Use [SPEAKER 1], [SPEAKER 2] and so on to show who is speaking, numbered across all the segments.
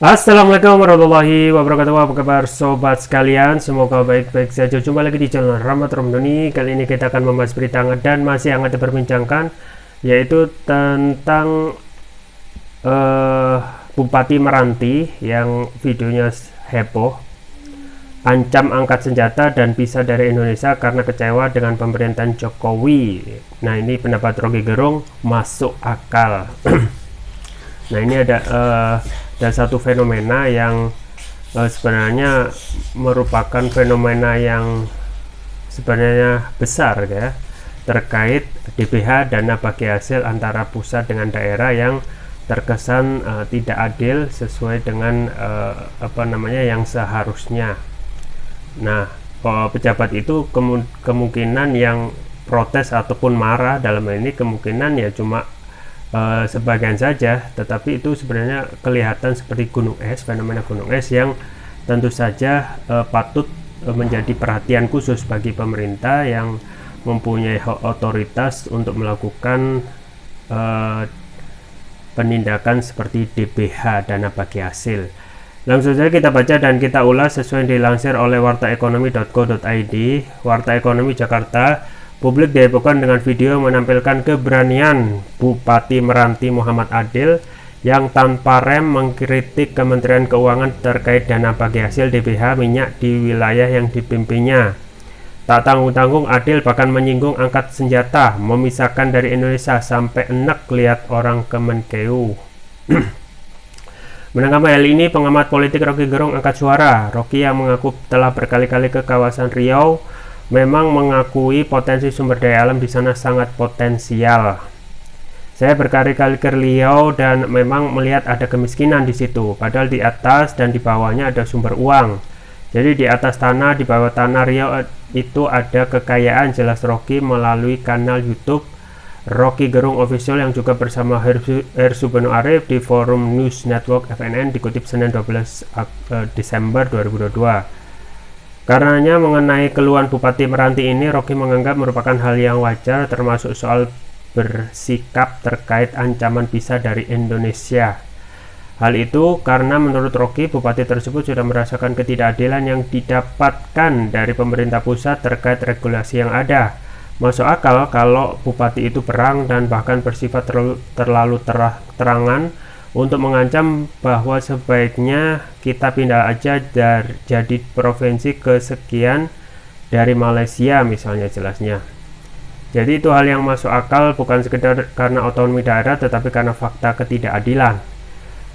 [SPEAKER 1] Assalamualaikum warahmatullahi wabarakatuh. Apa kabar sobat sekalian? Semoga baik-baik saja. Jumpa lagi di channel Rahmat Romdoni. Kali ini kita akan membahas berita hangat dan masih hangat diperbincangkan, yaitu tentang Bupati Meranti yang videonya heboh, ancam angkat senjata dan pisah dari Indonesia karena kecewa dengan pemerintahan Jokowi. Nah, ini pendapat Rocky Gerung masuk akal. Nah, ini ada satu fenomena yang sebenarnya merupakan fenomena yang sebenarnya besar ya, terkait DBH, dana bagi hasil antara pusat dengan daerah, yang terkesan tidak adil sesuai dengan yang seharusnya. Nah, pejabat itu kemungkinan yang protes ataupun marah dalam ini kemungkinan ya cuma sebagian saja, tetapi itu sebenarnya kelihatan seperti gunung es, fenomena gunung es yang tentu saja patut menjadi perhatian khusus bagi pemerintah yang mempunyai otoritas untuk melakukan penindakan seperti DBH, dana bagi hasil. Langsung saja kita baca dan kita ulas sesuai yang dilansir oleh wartaekonomi.co.id. Warta Ekonomi Jakarta, publik dihebohkan dengan video menampilkan keberanian Bupati Meranti Muhammad Adil yang tanpa rem mengkritik Kementerian Keuangan terkait dana bagi hasil DBH minyak di wilayah yang dipimpinnya. Tak tanggung-tanggung, Adil bahkan menyinggung angkat senjata, memisahkan dari Indonesia, sampai enek lihat orang Kemenkeu. Menanggapi hal ini, pengamat politik Rocky Gerung angkat suara. Rocky yang mengaku telah berkali-kali ke kawasan Riau memang mengakui potensi sumber daya alam di sana sangat potensial. Saya berkali-kali ke Riau dan memang melihat ada kemiskinan di situ, padahal di atas dan di bawahnya ada sumber uang. Jadi di atas tanah, di bawah tanah Riau itu ada kekayaan, jelas Rocky melalui kanal YouTube Rocky Gerung Official yang juga bersama Hersu Beno Arif di forum News Network FNN, dikutip Senin 12 Desember 2022. Karenanya mengenai keluhan Bupati Meranti ini, Rocky menganggap merupakan hal yang wajar, termasuk soal bersikap terkait ancaman pisah dari Indonesia. Hal itu karena menurut Rocky, Bupati tersebut sudah merasakan ketidakadilan yang didapatkan dari pemerintah pusat terkait regulasi yang ada. Masuk akal kalau Bupati itu perang dan bahkan bersifat terlalu terangan untuk mengancam bahwa sebaiknya kita pindah aja jadi provinsi kesekian dari Malaysia misalnya, jelasnya. Jadi itu hal yang masuk akal, bukan sekedar karena otonomi daerah tetapi karena fakta ketidakadilan.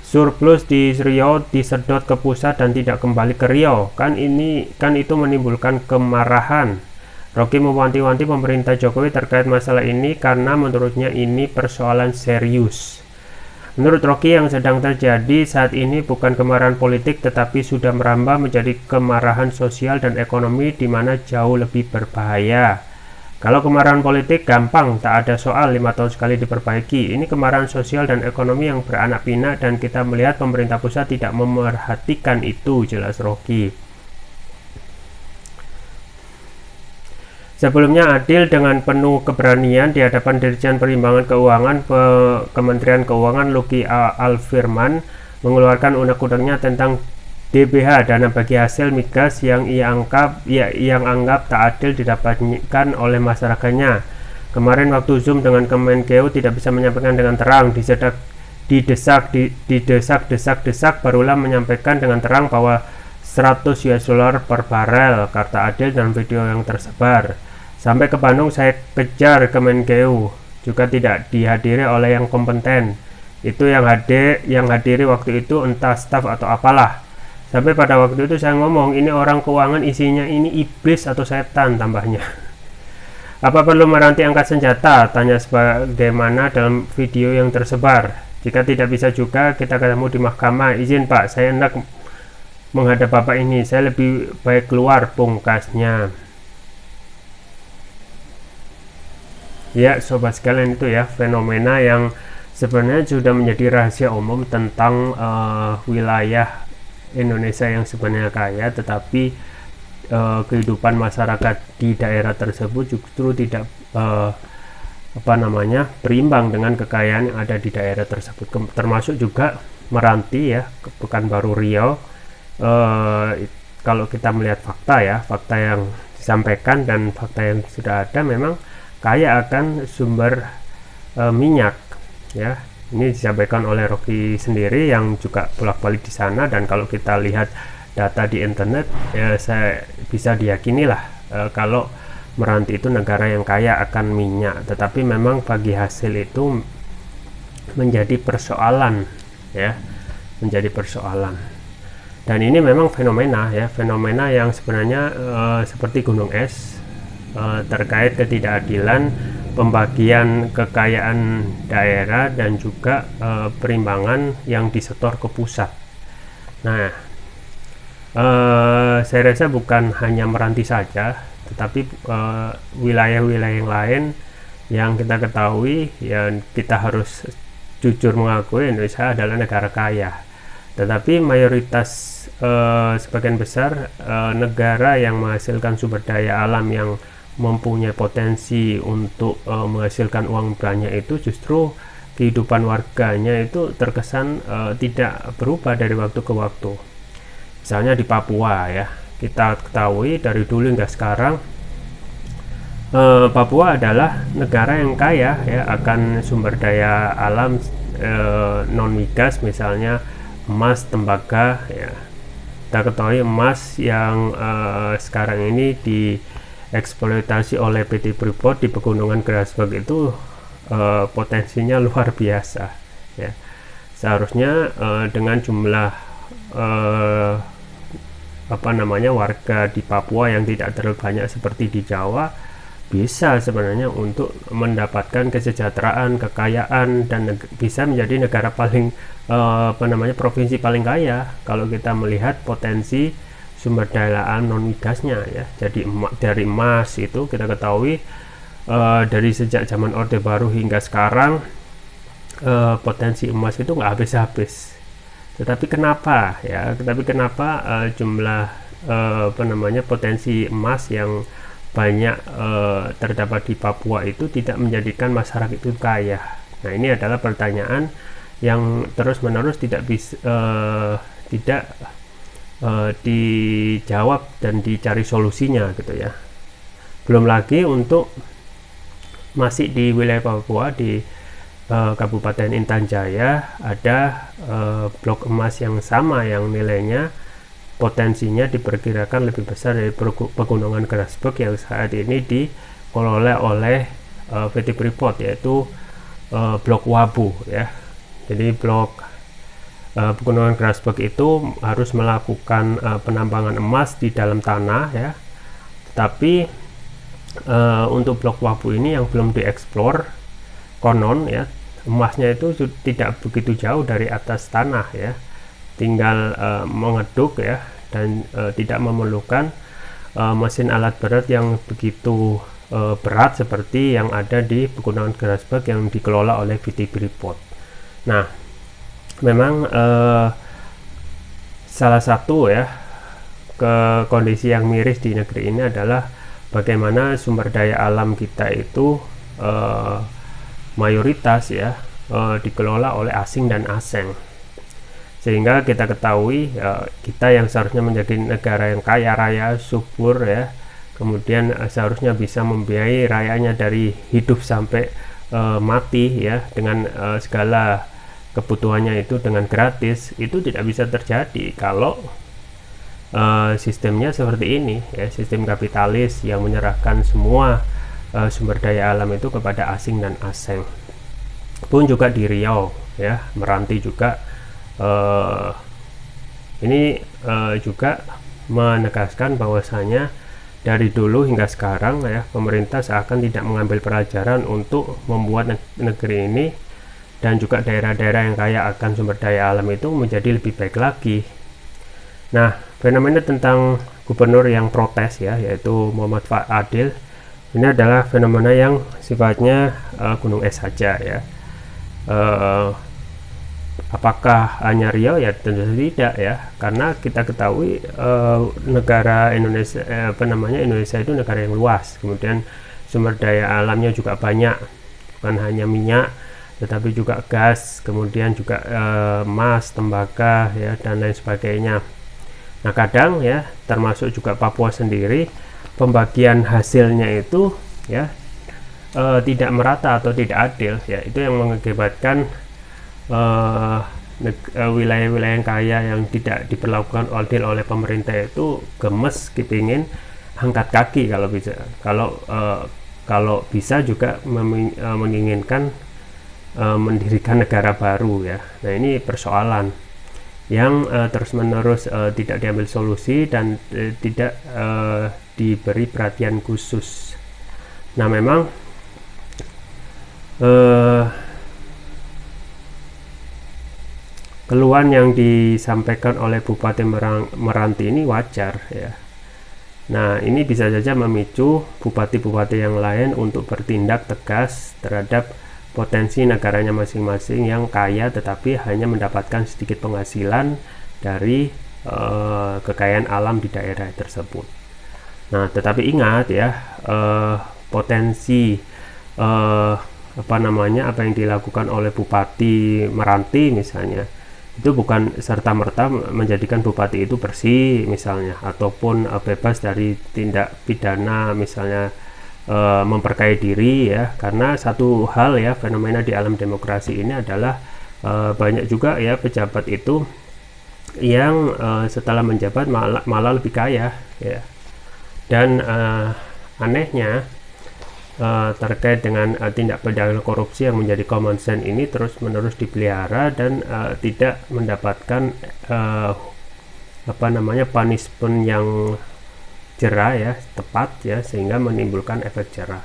[SPEAKER 1] Surplus di Riau disedot ke pusat dan tidak kembali ke Riau, kan itu menimbulkan kemarahan. Rocky mewanti-wanti pemerintah Jokowi terkait masalah ini karena menurutnya ini persoalan serius. Menurut Rocky, yang sedang terjadi saat ini bukan kemarahan politik tetapi sudah merambah menjadi kemarahan sosial dan ekonomi, di mana jauh lebih berbahaya. Kalau kemarahan politik gampang, tak ada soal 5 tahun sekali diperbaiki. Ini kemarahan sosial dan ekonomi yang beranak pinak dan kita melihat pemerintah pusat tidak memerhatikan itu, jelas Rocky. Sebelumnya, Adil dengan penuh keberanian di hadapan Dirjen Perimbangan Keuangan Kementerian Keuangan Luki Alfirman mengeluarkan undang-undangnya tentang DBH, dana bagi hasil migas, yang ia anggap tak adil didapatkan oleh masyarakatnya. Kemarin waktu Zoom dengan Kemenkeu tidak bisa menyampaikan dengan terang, didesak, barulah menyampaikan dengan terang bahwa 100 US dollar per barel, kata Adil dalam video yang tersebar. Sampai ke Bandung saya kejar Kemenkeu, juga tidak dihadiri oleh yang kompeten. Itu yang hadiri waktu itu entah staf atau apalah. Sampai pada waktu itu saya ngomong, ini orang keuangan isinya ini iblis atau setan, tambahnya. Apa perlu Meranti angkat senjata? Tanya sebagaimana dalam video yang tersebar. Jika tidak bisa juga, kita ketemu di mahkamah. Izin Pak, saya hendak menghadap Bapak ini, saya lebih baik keluar, pungkasnya. Ya sobat sekalian, itu ya fenomena yang sebenarnya sudah menjadi rahasia umum tentang wilayah Indonesia yang sebenarnya kaya, tetapi kehidupan masyarakat di daerah tersebut justru tidak berimbang dengan kekayaan yang ada di daerah tersebut, termasuk juga Meranti ya, Pekanbaru Riau, kalau kita melihat fakta ya, fakta yang disampaikan dan fakta yang sudah ada, memang kaya akan sumber minyak ya. Ini disampaikan oleh Rocky sendiri yang juga bolak-balik di sana, dan kalau kita lihat data di internet ya, saya bisa diyakini lah kalau Meranti itu negara yang kaya akan minyak. Tetapi memang bagi hasil itu menjadi persoalan ya, menjadi persoalan. Dan ini memang fenomena ya, fenomena yang sebenarnya seperti gunung es, terkait ketidakadilan pembagian kekayaan daerah dan juga perimbangan yang disetor ke pusat. Nah, saya rasa bukan hanya Meranti saja, tetapi wilayah-wilayah yang lain yang kita ketahui, yang kita harus jujur mengakui Indonesia adalah negara kaya, tetapi mayoritas sebagian besar negara yang menghasilkan sumber daya alam yang mempunyai potensi untuk menghasilkan uang banyak itu justru kehidupan warganya itu terkesan tidak berubah dari waktu ke waktu. Misalnya di Papua ya, kita ketahui dari dulu hingga sekarang Papua adalah negara yang kaya ya akan sumber daya alam non migas, misalnya emas, tembaga ya. Kita ketahui emas yang sekarang ini dieksploitasi oleh PT Freeport di Pegunungan Grasberg itu potensinya luar biasa ya. Seharusnya dengan jumlah warga di Papua yang tidak terlalu banyak seperti di Jawa, bisa sebenarnya untuk mendapatkan kesejahteraan, kekayaan, dan bisa menjadi negara paling provinsi paling kaya kalau kita melihat potensi sumber daya alam non migasnya ya. Jadi dari emas itu kita ketahui dari sejak zaman Orde Baru hingga sekarang potensi emas itu nggak habis-habis. Tetapi kenapa ya? Jumlah potensi emas yang banyak terdapat di Papua itu tidak menjadikan masyarakat itu kaya. Nah, ini adalah pertanyaan yang terus-menerus tidak dijawab dan dicari solusinya gitu ya. Belum lagi untuk masih di wilayah Papua di Kabupaten Intan Jaya ada blok emas yang sama yang nilainya potensinya diperkirakan lebih besar dari Pegunungan Grasberg yang saat ini dikelola oleh PT Freeport, yaitu blok Wabu ya. Jadi blok Pegunungan Grasberg itu harus melakukan penambangan emas di dalam tanah ya, tapi untuk blok Wabu ini yang belum dieksplor, konon ya emasnya itu tidak begitu jauh dari atas tanah ya, tinggal mengeduk ya, dan tidak memerlukan mesin alat berat yang begitu berat seperti yang ada di Pegunungan Grasberg yang dikelola oleh PT Freeport. Nah, memang salah satu ya kondisi yang miris di negeri ini adalah bagaimana sumber daya alam kita itu mayoritas ya dikelola oleh asing dan asing, sehingga kita ketahui kita yang seharusnya menjadi negara yang kaya raya, subur ya, kemudian seharusnya bisa membiayai rakyatnya dari hidup sampai mati ya, dengan segala kebutuhannya itu dengan gratis, itu tidak bisa terjadi kalau sistemnya seperti ini ya, sistem kapitalis yang menyerahkan semua sumber daya alam itu kepada asing dan asing. Pun juga di Riau ya, Meranti juga ini juga menegaskan bahwasanya dari dulu hingga sekarang ya, pemerintah seakan tidak mengambil pelajaran untuk membuat negeri ini dan juga daerah-daerah yang kaya akan sumber daya alam itu menjadi lebih baik lagi. Nah, fenomena tentang gubernur yang protes ya, yaitu Muhammad Adil, ini adalah fenomena yang sifatnya gunung es saja ya. Apakah hanya Riau? Ya tentu tidak ya, karena kita ketahui negara Indonesia Indonesia itu negara yang luas, kemudian sumber daya alamnya juga banyak, bukan hanya minyak, tetapi juga gas, kemudian juga emas, tembaga ya, dan lain sebagainya. Nah, kadang ya, termasuk juga Papua sendiri, pembagian hasilnya itu ya tidak merata atau tidak adil ya. Itu yang mengakibatkan wilayah-wilayah yang kaya yang tidak diperlakukan adil oleh pemerintah itu gemes kepingin angkat kaki kalau bisa, kalau bisa juga menginginkan mendirikan negara baru ya. Nah, ini persoalan yang terus-menerus tidak diambil solusi dan tidak diberi perhatian khusus. Nah, memang keluhan yang disampaikan oleh Bupati Meranti ini wajar ya. Nah, ini bisa saja memicu bupati-bupati yang lain untuk bertindak tegas terhadap potensi negaranya masing-masing yang kaya tetapi hanya mendapatkan sedikit penghasilan dari kekayaan alam di daerah tersebut. Nah, tetapi ingat ya, potensi apa yang dilakukan oleh Bupati Meranti misalnya, itu bukan serta-merta menjadikan bupati itu bersih misalnya, ataupun bebas dari tindak pidana misalnya memperkaya diri ya. Karena satu hal ya, fenomena di alam demokrasi ini adalah banyak juga ya pejabat itu yang setelah menjabat malah lebih kaya ya. Dan anehnya terkait dengan tindak pidana korupsi yang menjadi common sense ini terus-menerus dipelihara dan tidak mendapatkan punishment yang jera ya, tepat ya, sehingga menimbulkan efek jera.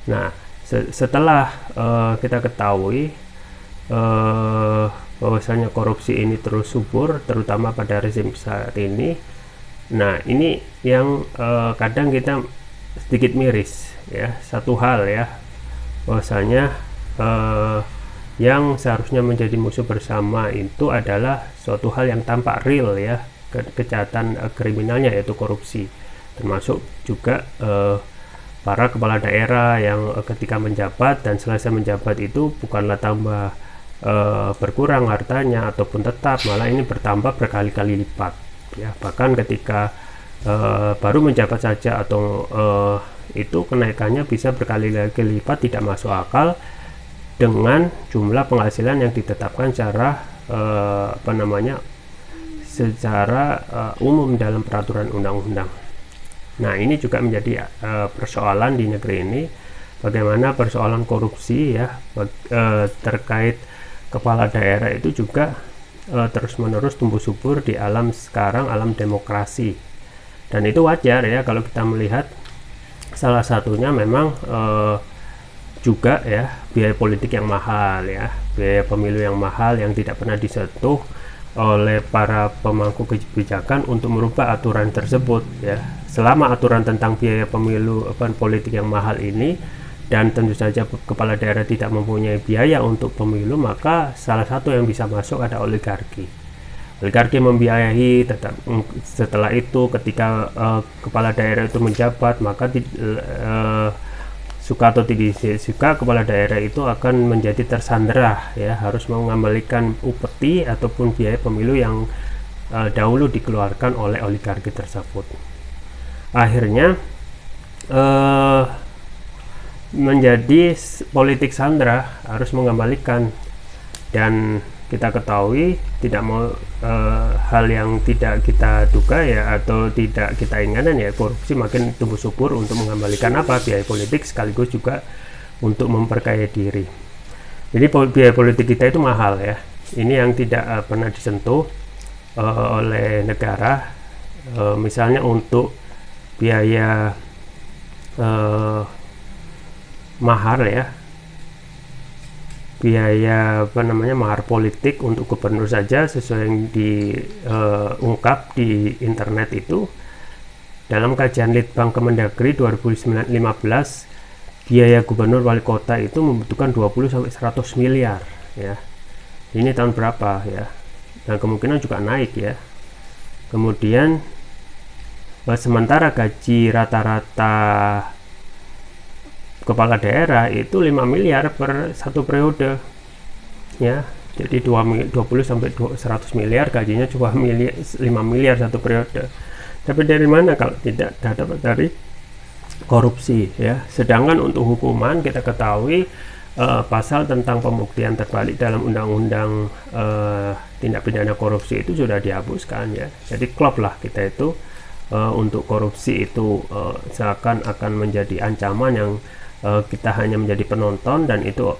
[SPEAKER 1] Nah, setelah kita ketahui bahwasanya korupsi ini terus subur terutama pada rezim saat ini. Nah, ini yang kadang kita sedikit miris ya, satu hal ya, bahwasanya yang seharusnya menjadi musuh bersama itu adalah suatu hal yang tampak real ya, kejahatan kriminalnya yaitu korupsi, termasuk juga para kepala daerah yang ketika menjabat dan selesai menjabat itu bukanlah tambah berkurang hartanya ataupun tetap, malah ini bertambah berkali-kali lipat ya. Bahkan ketika baru menjabat saja atau itu kenaikannya bisa berkali-kali lipat, tidak masuk akal dengan jumlah penghasilan yang ditetapkan secara secara umum dalam peraturan undang-undang. Nah, ini juga menjadi persoalan di negeri ini, bagaimana persoalan korupsi ya terkait kepala daerah itu juga terus-menerus tumbuh subur di alam sekarang, alam demokrasi. Dan itu wajar ya kalau kita melihat salah satunya memang juga ya biaya politik yang mahal ya, biaya pemilu yang mahal yang tidak pernah disentuh oleh para pemangku kebijakan untuk merubah aturan tersebut ya. Selama aturan tentang biaya pemilu politik yang mahal ini, dan tentu saja kepala daerah tidak mempunyai biaya untuk pemilu, maka salah satu yang bisa masuk ada oligarki. Oligarki membiayai, setelah itu ketika kepala daerah itu menjabat, maka suka atau tidak suka kepala daerah itu akan menjadi tersandera ya, harus mengembalikan upeti ataupun biaya pemilu yang dahulu dikeluarkan oleh oligarki tersebut. Akhirnya menjadi politik sandera, harus mengembalikan. Dan kita ketahui tidak mau hal yang tidak kita duga ya, atau tidak kita inginkan ya, korupsi makin tumbuh subur untuk mengembalikan biaya politik, sekaligus juga untuk memperkaya diri. Jadi biaya politik kita itu mahal ya, ini yang tidak pernah disentuh oleh negara. Misalnya untuk biaya mahar ya, biaya mahar politik untuk gubernur saja, sesuai yang diungkap di internet itu dalam kajian Litbang Kemendagri 2015, biaya gubernur wali kota itu membutuhkan 20-100 miliar ya. Ini tahun berapa ya, dan kemungkinan juga naik ya. Kemudian sementara gaji rata-rata kepala daerah itu 5 miliar per satu periode ya. Jadi 20 sampai 100 miliar, gajinya cuma 5 miliar satu periode. Tapi dari mana kalau tidak dapat dari korupsi, ya. Sedangkan untuk hukuman kita ketahui pasal tentang pembuktian terbalik dalam undang-undang tindak pidana korupsi itu sudah dihapuskan, ya. Jadi klop lah kita itu untuk korupsi itu seakan akan menjadi ancaman yang kita hanya menjadi penonton, dan itu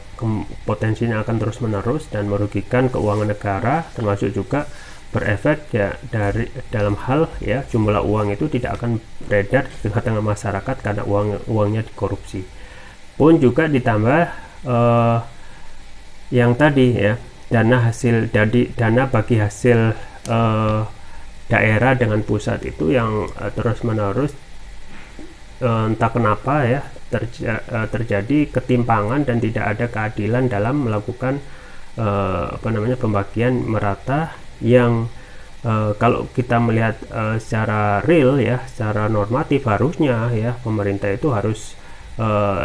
[SPEAKER 1] potensinya akan terus menerus dan merugikan keuangan negara, termasuk juga berefek ya dari dalam hal ya jumlah uang itu tidak akan beredar di tengah masyarakat karena uangnya dikorupsi. Pun juga ditambah yang tadi ya, dana bagi hasil daerah dengan pusat itu yang terus menerus entah kenapa ya terjadi ketimpangan dan tidak ada keadilan dalam melakukan pembagian merata yang kalau kita melihat secara real ya, secara normatif harusnya ya pemerintah itu harus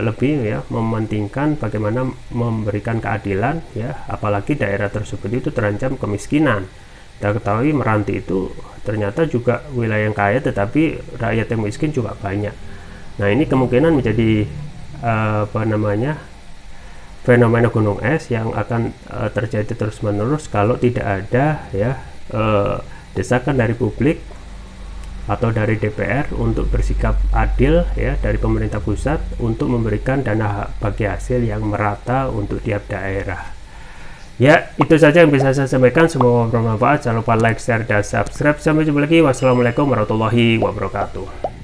[SPEAKER 1] lebih ya mementingkan bagaimana memberikan keadilan ya, apalagi daerah tersebut itu terancam kemiskinan. Kita ketahui Meranti itu ternyata juga wilayah yang kaya tetapi rakyat yang miskin juga banyak. Nah, ini kemungkinan menjadi fenomena gunung es yang akan terjadi terus-menerus kalau tidak ada ya desakan dari publik atau dari DPR untuk bersikap adil ya dari pemerintah pusat untuk memberikan dana bagi hasil yang merata untuk tiap daerah. Ya, itu saja yang bisa saya sampaikan. Semoga bermanfaat. Jangan lupa like, share, dan subscribe. Sampai jumpa lagi. Wassalamualaikum warahmatullahi wabarakatuh.